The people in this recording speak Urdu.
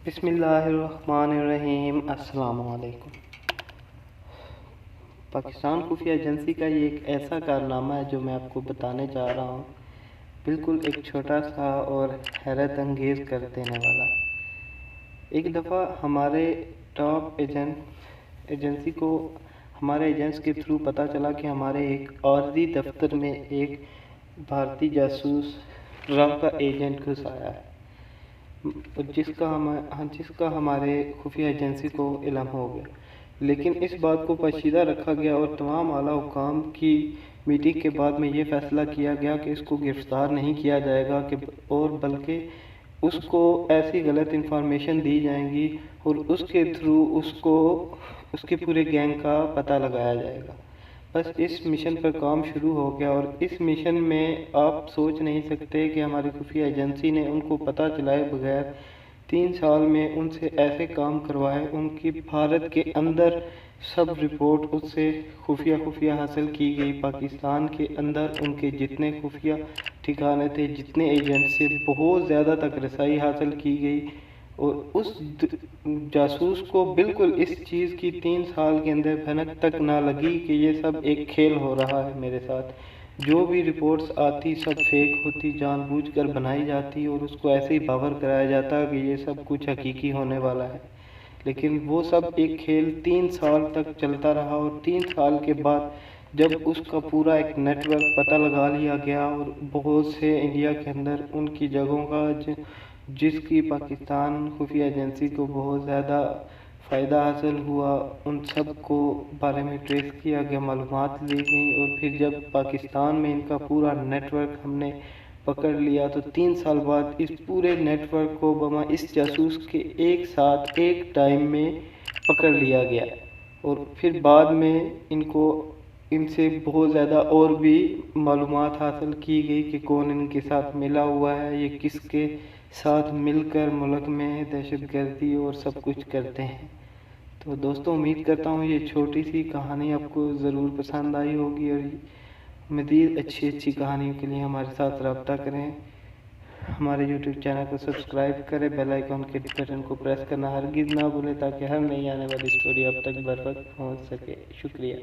بسم اللہ الرحمن الرحیم۔ السلام علیکم۔ پاکستان خفیہ ایجنسی کا یہ ایک ایسا کارنامہ ہے جو میں آپ کو بتانے جا رہا ہوں، بالکل ایک چھوٹا سا اور حیرت انگیز کر دینے والا۔ ایک دفعہ ہمارے ٹاپ ایجنسی کو ہمارے ایجنٹس کے تھرو پتہ چلا کہ ہمارے ایک عارضی دفتر میں ایک بھارتی جاسوس را کا ایجنٹ گھس آیا ہے، جس کا ہمارے خفیہ ایجنسی کو علم ہو گیا، لیکن اس بات کو پوشیدہ رکھا گیا اور تمام اعلیٰ حکام کی میٹنگ کے بعد میں یہ فیصلہ کیا گیا کہ اس کو گرفتار نہیں کیا جائے گا اور بلکہ اس کو ایسی غلط انفارمیشن دی جائیں گی اور اس کے تھرو اس کے پورے گینگ کا پتہ لگایا جائے گا۔ بس اس مشن پر کام شروع ہو گیا اور اس مشن میں آپ سوچ نہیں سکتے کہ ہماری خفیہ ایجنسی نے ان کو پتہ چلائے بغیر 3 سال میں ان سے ایسے کام کروائے۔ ان کی بھارت کے اندر سب رپورٹ اس سے خفیہ حاصل کی گئی۔ پاکستان کے اندر ان کے جتنے خفیہ ٹھکانے تھے، جتنے ایجنٹ سے بہت زیادہ تک رسائی حاصل کی گئی اور اس جاسوس کو بالکل اس چیز کی 3 سال کے اندر بھنک تک نہ لگی کہ یہ سب ایک کھیل ہو رہا ہے میرے ساتھ۔ جو بھی رپورٹس آتی سب فیک ہوتی، جان بوجھ کر بنائی جاتی اور اس کو ایسے ہی باور کرایا جاتا کہ یہ سب کچھ حقیقی ہونے والا ہے، لیکن وہ سب ایک کھیل 3 سال تک چلتا رہا۔ اور 3 سال کے بعد جب اس کا پورا ایک نیٹ ورک پتہ لگا لیا گیا اور بہت سے انڈیا کے اندر ان کی جگہوں کا جس کی پاکستان خفیہ ایجنسی کو بہت زیادہ فائدہ حاصل ہوا، ان سب کو بارے میں ٹریس کیا گیا، معلومات لی گئیں اور پھر جب پاکستان میں ان کا پورا نیٹ ورک ہم نے پکڑ لیا تو 3 سال بعد اس پورے نیٹ ورک کو بما اس جاسوس کے ایک ساتھ ایک ٹائم میں پکڑ لیا گیا اور پھر بعد میں ان سے بہت زیادہ اور بھی معلومات حاصل کی گئی کہ کون ان کے ساتھ ملا ہوا ہے، یہ کس کے ساتھ مل کر ملک میں دہشت گردی اور سب کچھ کرتے ہیں۔ تو دوستوں، امید کرتا ہوں یہ چھوٹی سی کہانی آپ کو ضرور پسند آئی ہوگی اور مزید اچھی کہانیوں کے لیے ہمارے ساتھ رابطہ کریں۔ ہمارے یوٹیوب چینل کو سبسکرائب کریں، بیل آئیکن کے بٹن کو پریس کرنا ہرگز نہ بھولیں تاکہ ہر نئی آنے والی سٹوری اب تک بر وقت پہنچ سکے۔ شکریہ۔